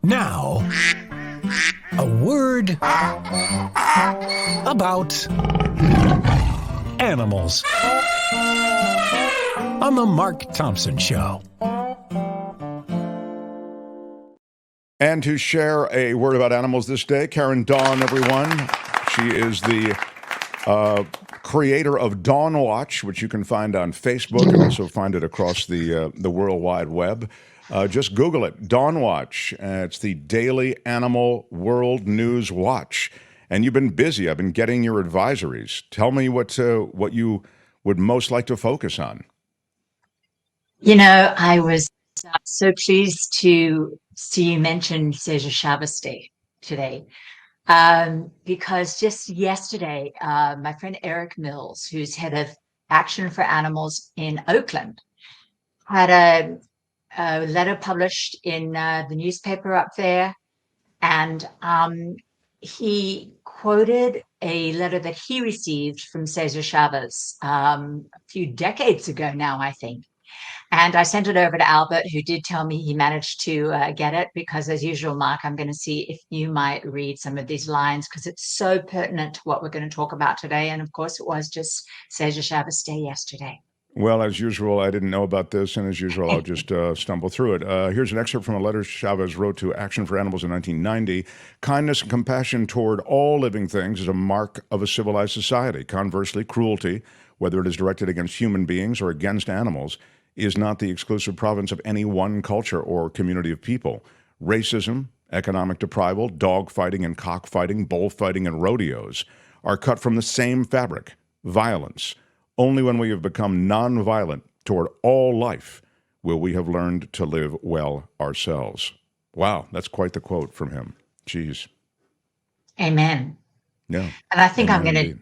Now, a word about animals on the Mark Thompson Show. And to share a word about animals this day, Karen Dawn, everyone. She is the creator of DawnWatch, which you can find on Facebook and also find it across the World Wide Web. Just Google it, DawnWatch. It's the daily animal world news watch. And you've been busy. I've been getting your advisories. Tell me what you would most like to focus on. You know, I was so pleased to see you mention Cesar Chavez Day today. Because just yesterday, my friend Eric Mills, who's head of Action for Animals in Oakland, had a letter published in the newspaper up there. And he quoted a letter that he received from Cesar Chavez a few decades ago now, I think. And I sent it over to Albert, who did tell me he managed to get it, because as usual, Mark, I'm going to see if you might read some of these lines, because it's so pertinent to what we're going to talk about today. And of course, it was just Cesar Chavez Day yesterday. Well, as usual, I didn't know about this, and as usual, I'll just stumble through it. Here's an excerpt from a letter Chavez wrote to Action for Animals in 1990. Kindness and compassion toward all living things is a mark of a civilized society. Conversely, cruelty, whether it is directed against human beings or against animals, is not the exclusive province of any one culture or community of people. Racism, economic deprival, dogfighting and cockfighting, bullfighting and rodeos are cut from the same fabric, violence. Only when we have become nonviolent toward all life will we have learned to live well ourselves. Wow, that's quite the quote from him. Jeez. Amen. Yeah. And I think Amen I'm going indeed. to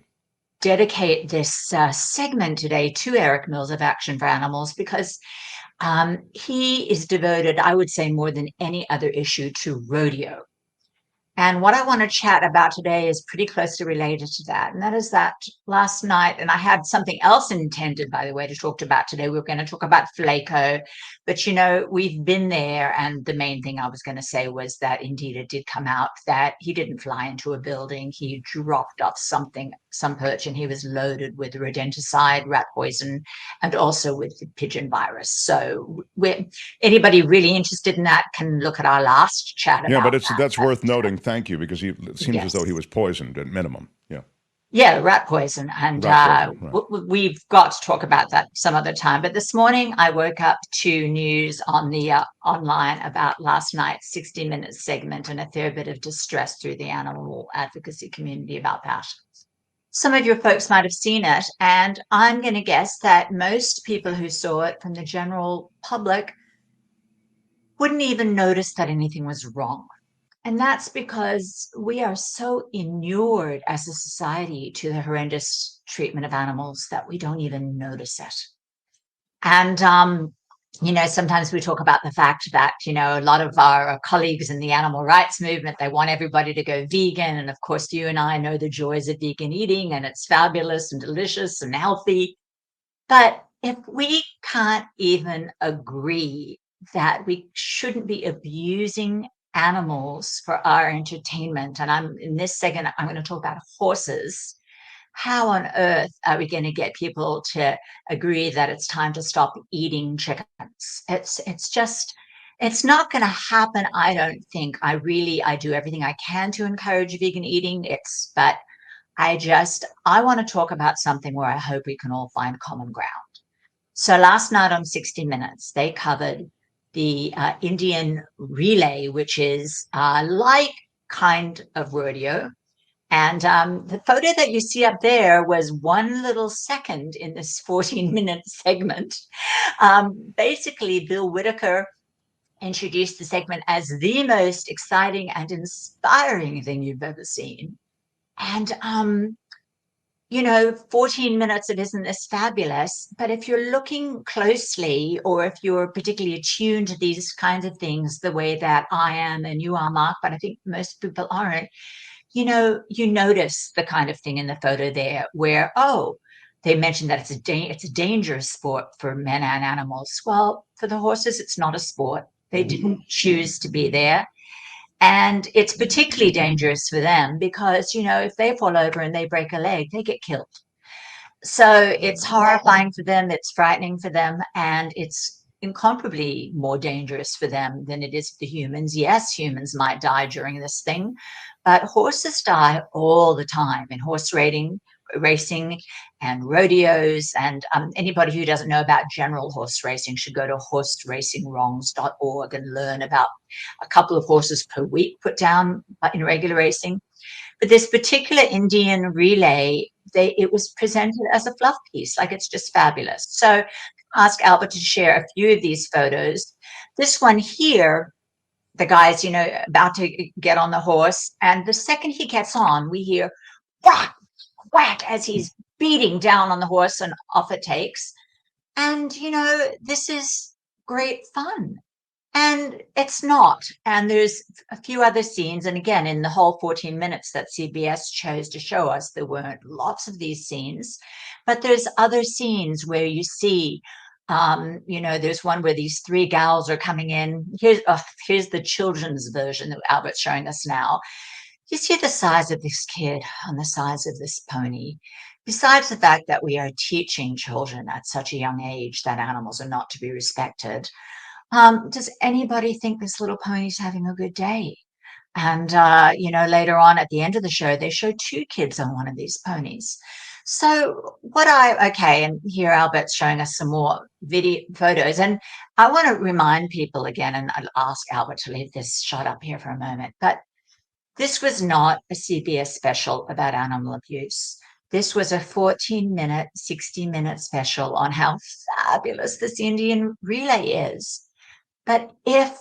dedicate this segment today to Eric Mills of Action for Animals, because he is devoted, I would say, more than any other issue to rodeo. And what I want to chat about today is pretty closely related to that. And that is that last night, and I had something else intended, by the way, to talk about today. We were going to talk about Flaco, but, you know, we've been there. And the main thing I was going to say was that indeed it did come out that he didn't fly into a building. He dropped off some perch, and he was loaded with rodenticide, rat poison, and also with the pigeon virus. So anybody really interested in that can look at our last chat about Yeah, but that. that's worth noting. Thank you, because it seems as though he was poisoned at minimum. Yeah. Yeah, rat poison. And Rat poison, right. we've got to talk about that some other time. But this morning I woke up to news on the online about last night's 60 Minutes segment, and a fair bit of distress through the animal advocacy community about that. Some of your folks might have seen it, and I'm going to guess that most people who saw it from the general public wouldn't even notice that anything was wrong. And that's because we are so inured as a society to the horrendous treatment of animals that we don't even notice it. And, you know, sometimes we talk about the fact that, you know, a lot of our colleagues in the animal rights movement, they want everybody to go vegan. And of course, you and I know the joys of vegan eating, and it's fabulous and delicious and healthy. But if we can't even agree that we shouldn't be abusing animals for our entertainment, and in this second, I'm going to talk about horses. How on earth are we going to get people to agree that it's time to stop eating chickens? It's not going to happen, I don't think. I do everything I can to encourage vegan eating. But I want to talk about something where I hope we can all find common ground. So last night on 60 Minutes, they covered the Indian relay, which is like kind of rodeo. And the photo that you see up there was one little second in this 14-minute segment. Basically, Bill Whitaker introduced the segment as the most exciting and inspiring thing you've ever seen. And, you know, 14 minutes, it isn't this fabulous, but if you're looking closely, or if you're particularly attuned to these kinds of things the way that I am and you are, Mark, but I think most people aren't, you know, you notice the kind of thing in the photo there where, they mentioned that it's a dangerous sport for men and animals. Well, for the horses, it's not a sport. They didn't choose to be there. And it's particularly dangerous for them because, if they fall over and they break a leg, they get killed. So it's horrifying for them, it's frightening for them, and it's incomparably more dangerous for them than it is for the humans. Yes, humans might die during this thing, but horses die all the time in racing and rodeos. And anybody who doesn't know about general horse racing should go to horseracingwrongs.org and learn about a couple of horses per week put down in regular racing. But this particular Indian relay, it was presented as a fluff piece, like it's just fabulous. So ask Albert to share a few of these photos. This one here, the guy's, about to get on the horse. And the second he gets on, we hear whack, whack, as he's beating down on the horse, and off it takes. And, this is great fun. And it's not. And there's a few other scenes. And again, in the whole 14 minutes that CBS chose to show us, there weren't lots of these scenes. But there's other scenes where you see, there's one where these three gals are coming in. Here's the children's version that Albert's showing us now. You see the size of this kid and the size of this pony. Besides the fact that we are teaching children at such a young age that animals are not to be respected, does anybody think this little pony's having a good day? And, later on at the end of the show, they show two kids on one of these ponies. So and here Albert's showing us some more video photos. And I want to remind people again, and I'll ask Albert to leave this shot up here for a moment, but this was not a CBS special about animal abuse. This was a 14-minute, 60-minute special on how fabulous this Indian relay is. But if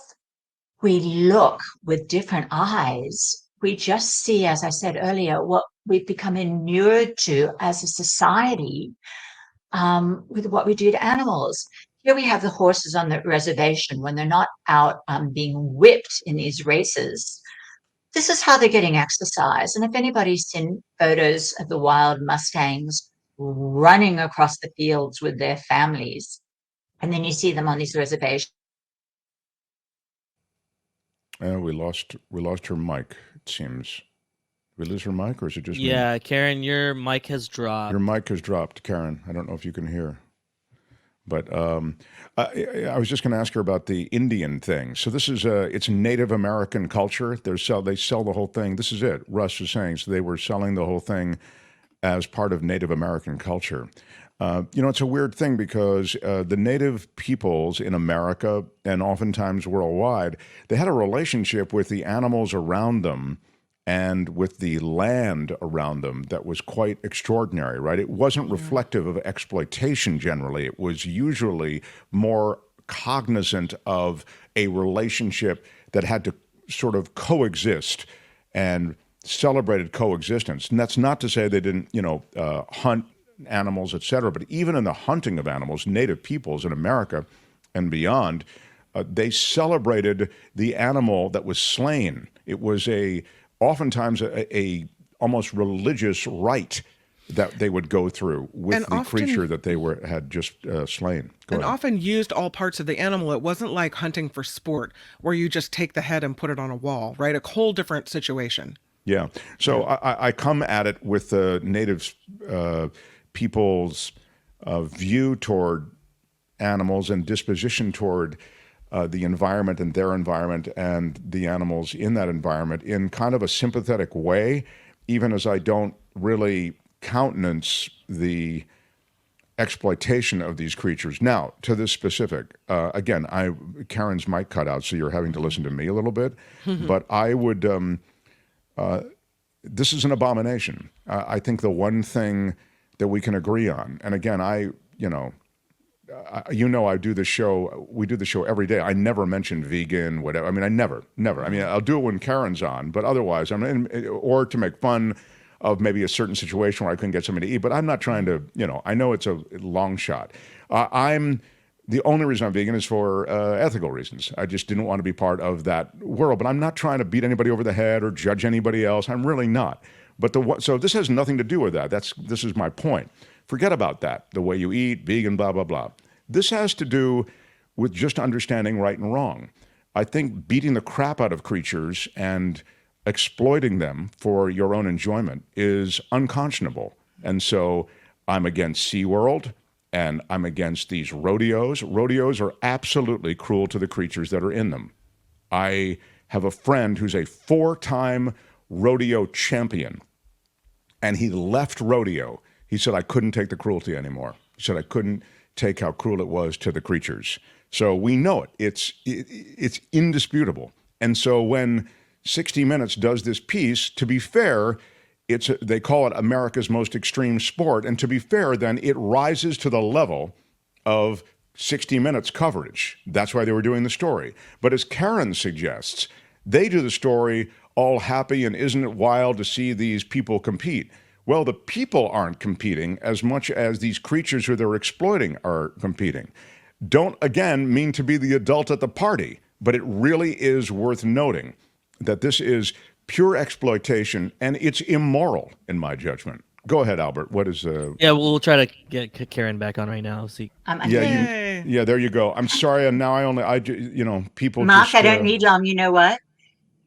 we look with different eyes, we just see, as I said earlier, what we've become inured to as a society with what we do to animals. Here we have the horses on the reservation when they're not out being whipped in these races. This is how they're getting exercise. And if anybody's seen photos of the wild Mustangs running across the fields with their families, and then you see them on these reservations. We lost her mic, it seems. Did we lose her mic, or is it just me? Yeah, Karen, your mic has dropped. Your mic has dropped, Karen. I don't know if you can hear. But I was just going to ask her about the Indian thing. So this is it's Native American culture. They sell the whole thing. This is it. Russ was saying, so they were selling the whole thing as part of Native American culture. It's a weird thing because the native peoples in America and oftentimes worldwide, they had a relationship with the animals around them and with the land around them that was quite extraordinary, right? It wasn't reflective of exploitation generally. It was usually more cognizant of a relationship that had to sort of coexist and celebrated coexistence. And that's not to say they didn't, hunt animals, et cetera, but even in the hunting of animals, native peoples in America and beyond, they celebrated the animal that was slain. It was oftentimes a almost religious rite that they would go through with the creature that they had just slain. And often used all parts of the animal. It wasn't like hunting for sport where you just take the head and put it on a wall, right? A whole different situation. Yeah. So I come at it with the native people's view toward animals and disposition toward the environment and their environment and the animals in that environment in kind of a sympathetic way, even as I don't really countenance the exploitation of these creatures. Now, to this specific, again, Karen's mic cut out, so you're having to listen to me a little bit, but I would, this is an abomination. I think the one thing that we can agree on, and again, I do the show, we do the show every day. I never mention vegan, whatever. I mean, I never. I mean, I'll do it when Karen's on, but otherwise, or to make fun of maybe a certain situation where I couldn't get something to eat, but I'm not trying to, I know it's a long shot. The only reason I'm vegan is for ethical reasons. I just didn't want to be part of that world, but I'm not trying to beat anybody over the head or judge anybody else. I'm really not. But so this has nothing to do with that. This is my point. Forget about that, the way you eat, vegan, blah, blah, blah. This has to do with just understanding right and wrong. I think beating the crap out of creatures and exploiting them for your own enjoyment is unconscionable. And so I'm against SeaWorld and I'm against these rodeos. Rodeos are absolutely cruel to the creatures that are in them. I have a friend who's a 4-time rodeo champion, and he left rodeo. He said, I couldn't take the cruelty anymore. He said, I couldn't take how cruel it was to the creatures. So we know it. It's indisputable. And so when 60 Minutes does this piece, to be fair, they call it America's most extreme sport. And to be fair, then it rises to the level of 60 Minutes coverage. That's why they were doing the story. But as Karen suggests, they do the story all happy and isn't it wild to see these people compete? Well, the people aren't competing as much as these creatures who they're exploiting are competing. Don't, again, mean to be the adult at the party, but it really is worth noting that this is pure exploitation and it's immoral in my judgment. Go ahead, Albert. What is Yeah, we'll try to get Karen back on right now. See. Yeah, there you go. I'm sorry, and now people. Mark, just, I don't need long. You know what?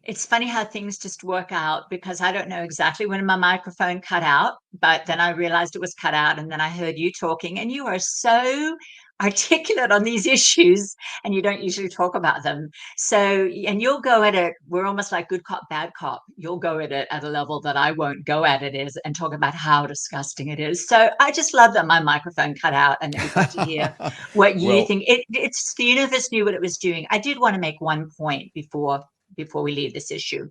It's funny how things just work out, because I don't know exactly when my microphone cut out, but then I realized it was cut out, and then I heard you talking, and you are so articulate on these issues, and you don't usually talk about them. So, and you'll go at it. We're almost like good cop, bad cop. You'll go at it at a level that I won't go at it is, and talk about how disgusting it is. So I just love that my microphone cut out and that we got to hear what you think. It's the universe knew what it was doing. I did want to make one point before we leave this issue.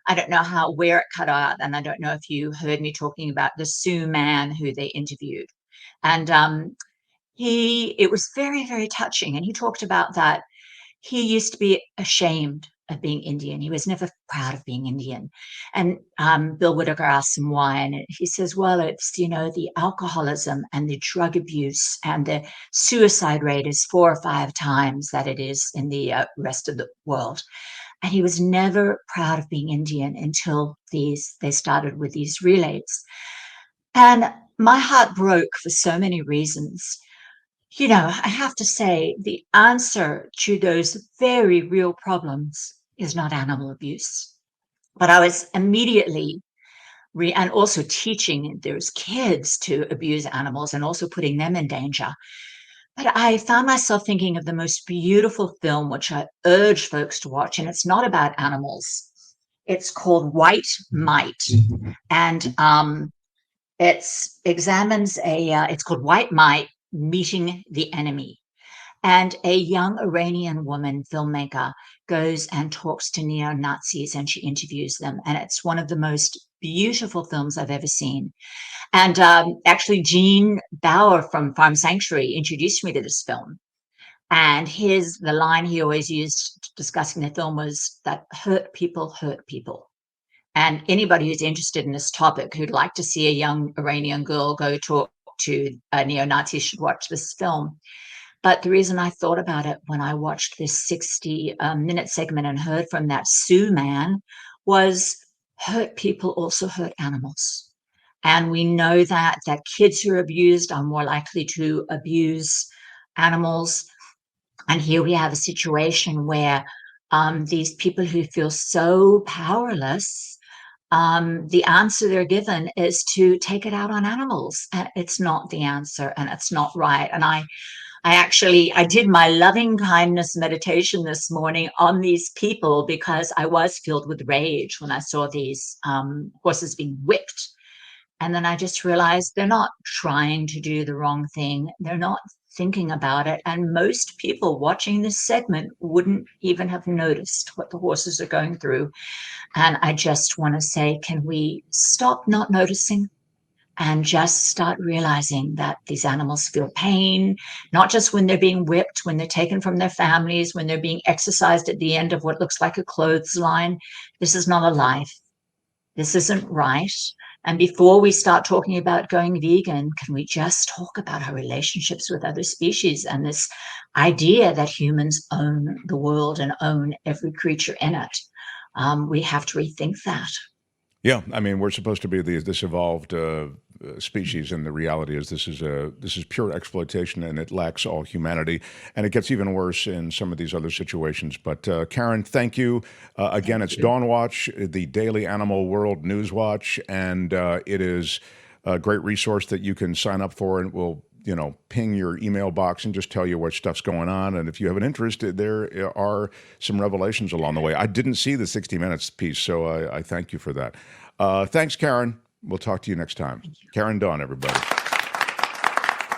I don't know where it cut out, and I don't know if you heard me talking about the Sioux man who they interviewed. And it was very, very touching. And he talked about that he used to be ashamed of being Indian. He was never proud of being Indian. And Bill Whitaker asked him why. And he says, well, it's, the alcoholism and the drug abuse and the suicide rate is 4 or 5 times that it is in the rest of the world. And he was never proud of being Indian until they started with these relays. And my heart broke for so many reasons. I have to say the answer to those very real problems is not animal abuse. But I was immediately, and also teaching those kids to abuse animals and also putting them in danger. But I found myself thinking of the most beautiful film, which I urge folks to watch, and it's not about animals. It's called White Might, and it's called White Might, Meeting the Enemy. And a young Iranian woman filmmaker goes and talks to neo-Nazis and she interviews them. And it's one of the most beautiful films I've ever seen. And actually, Gene Bauer from Farm Sanctuary introduced me to this film. And the line he always used discussing the film was that hurt people hurt people. And anybody who's interested in this topic, who'd like to see a young Iranian girl go talk to a neo-Nazi, should watch this film. But the reason I thought about it when I watched this 60-minute segment and heard from that Sioux man was hurt people also hurt animals. And we know that kids who are abused are more likely to abuse animals. And here we have a situation where these people who feel so powerless, the answer they're given is to take it out on animals. And it's not the answer, and it's not right. And I did my loving kindness meditation this morning on these people because I was filled with rage when I saw these horses being whipped. And then I just realized they're not trying to do the wrong thing. They're not thinking about it. And most people watching this segment wouldn't even have noticed what the horses are going through. And I just want to say, can we stop not noticing and just start realizing that these animals feel pain, not just when they're being whipped, when they're taken from their families, when they're being exercised at the end of what looks like a clothesline. This is not a life. This isn't right. And before we start talking about going vegan, can we just talk about our relationships with other species and this idea that humans own the world and own every creature in it? We have to rethink that. Yeah, I mean, we're supposed to be this evolved species, and the reality is this is pure exploitation, and it lacks all humanity, and it gets even worse in some of these other situations. But Karen, thank you again. It's DawnWatch, the daily animal world news watch, and it is a great resource that you can sign up for, and we'll ping your email box and just tell you what stuff's going on. And if you have an interest, there are some revelations along the way. I didn't see the 60 Minutes piece, so I thank you for that. Thanks, Karen. We'll talk to you next time. Karen Dawn, everybody.